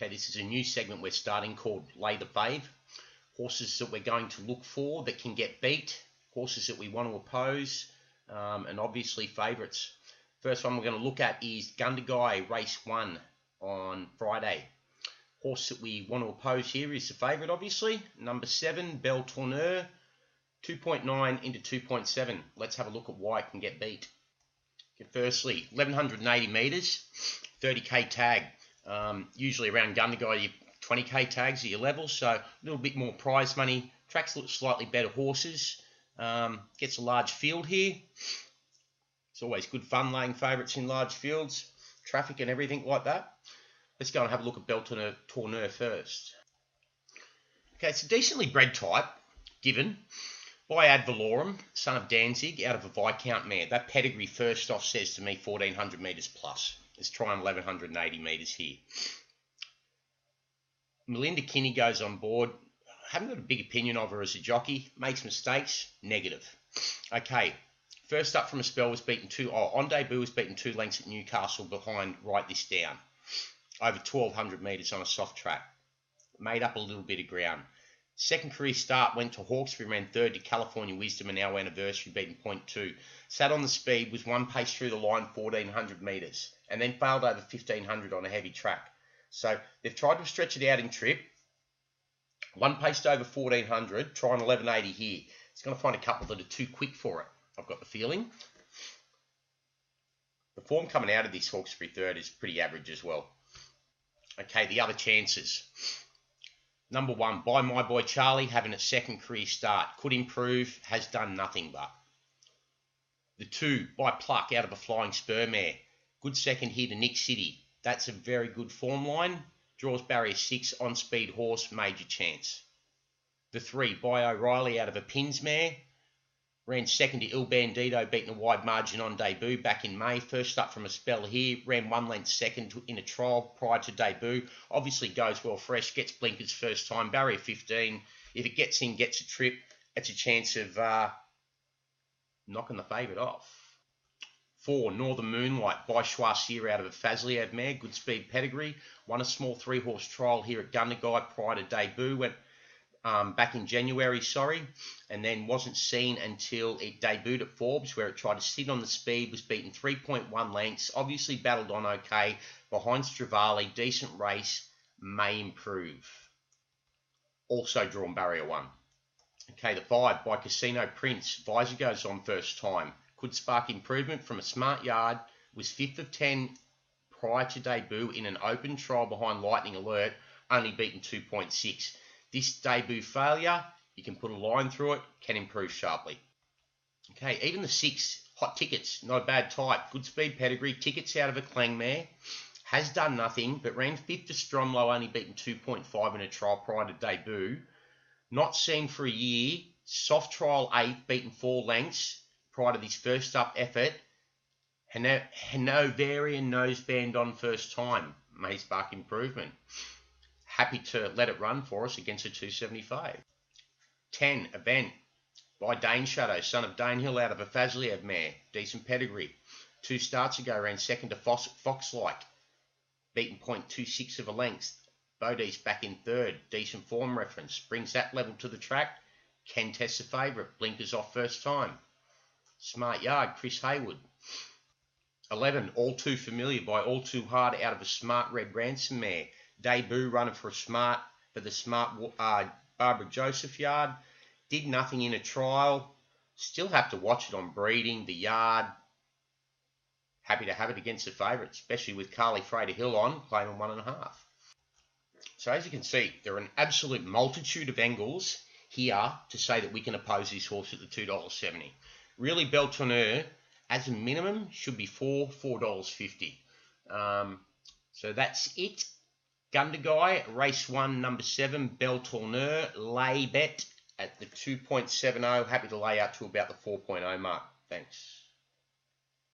Okay, this is a new segment we're starting called Lay the Fave. Horses that we're going to look for that can get beat, horses that we want to oppose, and obviously favourites. First one we're going to look at is Gundagai race 1 on Friday. Horse that we want to oppose here is the favourite, obviously. Number 7, Belle Tournure, 2.9 into 2.7. Let's have a look at why it can get beat. Okay, firstly, 1180 metres, 30k tag. Usually around Gundagai, your 20k tags are your levels, so a little bit more prize money. Tracks look slightly better horses. Gets a large field here. It's always good fun laying favourites in large fields, traffic and everything like that. Let's go and have a look at Belle Tournure first. Okay, it's a decently bred type, given by Ad Valorem, son of Danzig, out of a Viscount mare. That pedigree first off says to me 1400 metres plus. Let's try on 1180 metres here. Melinda Kinney goes on board. I haven't got a big opinion of her as a jockey. Makes mistakes, negative. Okay, first up from a spell was beaten on debut was beaten 2 lengths at Newcastle behind Write This Down. Over 1200 metres on a soft track. Made up a little bit of ground. Second career start went to Hawkesbury, ran third to California Wisdom and our anniversary, beaten 0.2. Sat on the speed, was one pace through the line, 1400 metres, and then failed over 1500 on a heavy track. So they've tried to stretch it out in trip. One paced over 1400, trying 1180 here. It's going to find a couple that are too quick for it, I've got the feeling. The form coming out of this Hawkesbury third is pretty average as well. Okay, the other chances. Number 1, By My Boy Charlie, having its second career start. Could improve, has done nothing but. The 2, By Pluck, out of a Flying Spur mare. Good second here to Nick City. That's a very good form line. Draws barrier 6, on speed horse, major chance. The 3, By O'Reilly, out of a Pins mare. Ran second to Il Bandito, beaten a wide margin on debut back in May. First up from a spell here. Ran 1 length second in a trial prior to debut. Obviously goes well fresh. Gets blinkers first time. Barrier 15. If it gets in, gets a trip. It's a chance of knocking the favourite off. 4, Northern Moonlight, by Choisir, out of a Fazliad mare. Good speed pedigree. Won a small 3-horse trial here at Gundagai prior to debut. Went back in January, and then wasn't seen until it debuted at Forbes, where it tried to sit on the speed, was beaten 3.1 lengths, obviously battled on okay, behind Stravali, decent race, may improve. Also drawn barrier 1. Okay, the 5, by Casino Prince, Visor goes on first time, could spark improvement from a smart yard, was 5th of 10 prior to debut in an open trial behind Lightning Alert, only beaten 2.6. This debut failure, you can put a line through it, can improve sharply. Okay, even the 6, Hot Tickets, not a bad type. Good speed pedigree, tickets out of a Clang mare. Has done nothing, but ran 5th to Stromlo, only beaten 2.5 in a trial prior to debut. Not seen for a year. Soft trial 8, beaten 4 lengths prior to this first up effort. Hanoverian noseband on first time. May spark improvement. Happy to let it run for us against a 275. 10, Event, by Dane Shadow, son of Danehill, out of a Fazliad mare. Decent pedigree. 2 starts ago ran second to Foxlike. Beaten 0.26 of a length. Bodie's back in third. Decent form reference. Brings that level to the track. Can test the favourite. Blinkers off first time. Smart Yard, Chris Haywood. 11, All Too Familiar, by All Too Hard, out of a Smart Red Ransom mare. Debut runner for the smart Barbara Joseph yard. Did nothing in a trial. Still have to watch it on breeding, the yard. Happy to have it against the favourite, especially with Carly Frater Hill on, claiming 1.5. So as you can see, there are an absolute multitude of angles here to say that we can oppose this horse at the $2.70. Really, Belle Tournure, as a minimum, should be $4.50. So that's it. Gundagai, race 1, number 7, Belle Tournure, lay bet at the 2.70. Happy to lay out to about the 4.0 mark. Thanks.